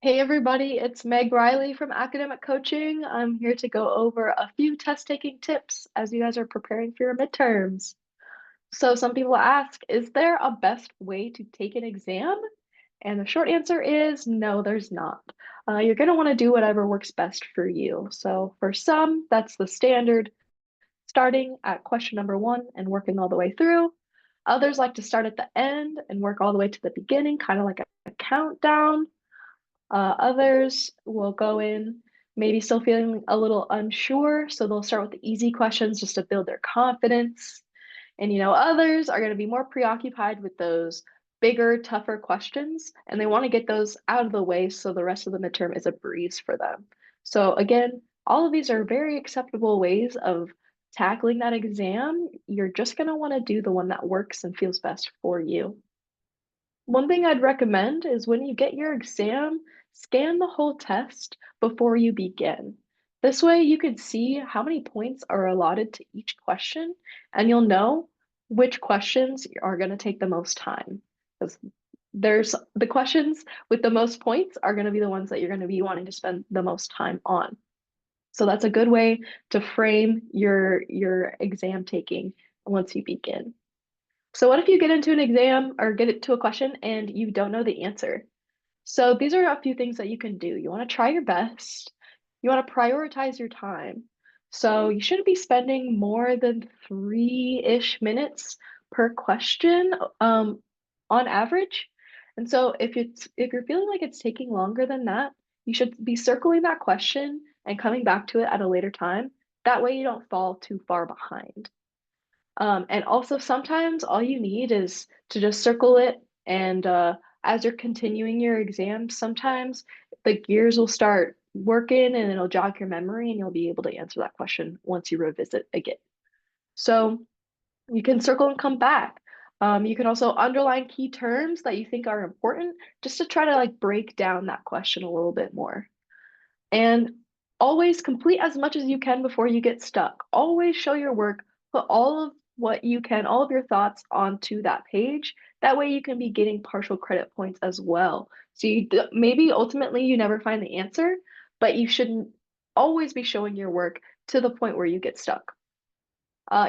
Hey everybody, it's Meg Riley from Academic Coaching. I'm here to go over a few test taking tips as you guys are preparing for your midterms. So some people ask, is there a best way to take an exam? And the short answer is no, there's not. You're going to want to do whatever works best for you. So for some, that's the standard, starting at question number one and working all the way through. Others like to start at the end and work all the way to the beginning, kind of like a countdown. Others will go in maybe still feeling a little unsure, so they'll start with the easy questions just to build their confidence. And others are going to be more preoccupied with those bigger, tougher questions, and they want to get those out of the way so the rest of the midterm is a breeze for them. So again, all of these are very acceptable ways of tackling that exam. You're just going to want to do the one that works and feels best for you. One thing I'd recommend is when you get your exam, scan the whole test before you begin. This way you can see how many points are allotted to each question, and you'll know which questions are going to take the most time. Because there's the questions with the most points are going to be the ones that you're going to be wanting to spend the most time on. So that's a good way to frame your exam taking once you begin. So what if you get into an exam or get it to a question and you don't know the answer? So these are a few things that you can do. You want to try your best. You want to prioritize your time. So you shouldn't be spending more than 3-ish minutes per question on average. And so if you're feeling like it's taking longer than that, you should be circling that question and coming back to it at a later time. That way you don't fall too far behind. And also sometimes all you need is to just circle it and as you're continuing your exam, sometimes the gears will start working and it'll jog your memory and you'll be able to answer that question once you revisit again. So you can circle and come back. You can also underline key terms that you think are important just to try to like break down that question a little bit more. And always complete as much as you can before you get stuck. Always show your work, put all of what you can, all of your thoughts onto that page. That way you can be getting partial credit points as well. So maybe ultimately you never find the answer, but you shouldn't always be showing your work to the point where you get stuck.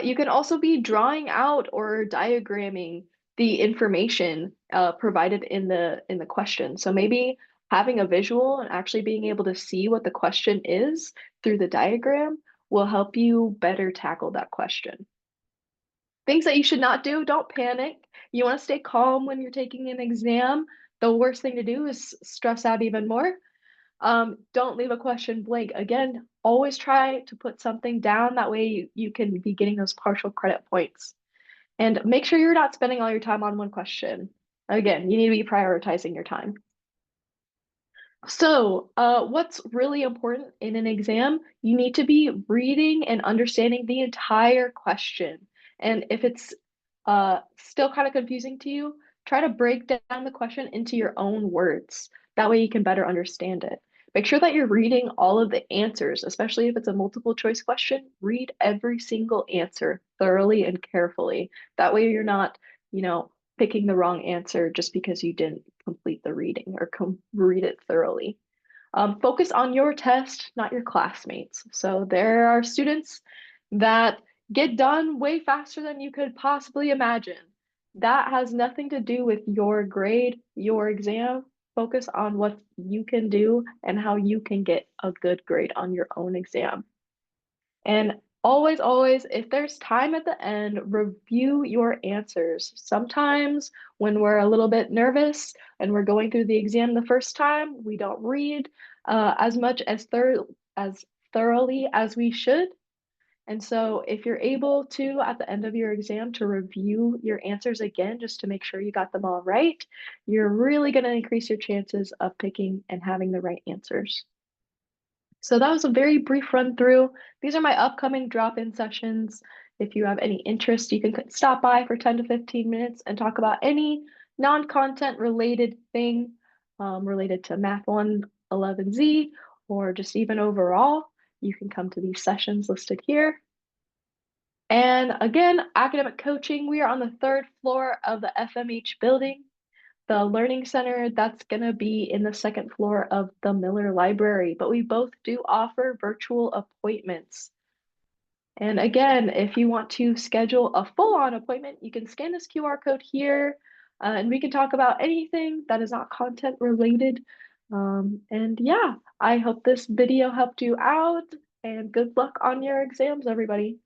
You can also be drawing out or diagramming the information provided in the question. So maybe having a visual and actually being able to see what the question is through the diagram will help you better tackle that question. Things that you should not do, don't panic. You want to stay calm when you're taking an exam. The worst thing to do is stress out even more. Don't leave a question blank. Again, always try to put something down. That way you can be getting those partial credit points. And make sure you're not spending all your time on one question. Again, you need to be prioritizing your time. So, what's really important in an exam? You need to be reading and understanding the entire question. And if it's still kind of confusing to you, try to break down the question into your own words. That way you can better understand it. Make sure that you're reading all of the answers, especially if it's a multiple choice question. Read every single answer thoroughly and carefully. That way you're not, picking the wrong answer just because you didn't complete the reading or read it thoroughly. Focus on your test, not your classmates. So there are students that get done way faster than you could possibly imagine. That has nothing to do with your grade, your exam. Focus on what you can do and how you can get a good grade on your own exam. And always, always, if there's time at the end, review your answers. Sometimes when we're a little bit nervous and we're going through the exam the first time, we don't read as much as thoroughly as we should. And so if you're able to, at the end of your exam, to review your answers again, just to make sure you got them all right, you're really going to increase your chances of picking and having the right answers. So that was a very brief run through. These are my upcoming drop-in sessions. If you have any interest, you can stop by for 10 to 15 minutes and talk about any non-content related thing related to Math 111Z or just even overall. You can come to these sessions listed here. And again, academic coaching, we are on the third floor of the FMH building. The Learning Center, that's going to be in the second floor of the Miller Library, but we both do offer virtual appointments. And again, if you want to schedule a full-on appointment, you can scan this QR code here, and we can talk about anything that is not content related. And yeah, I hope this video helped you out, and good luck on your exams, everybody.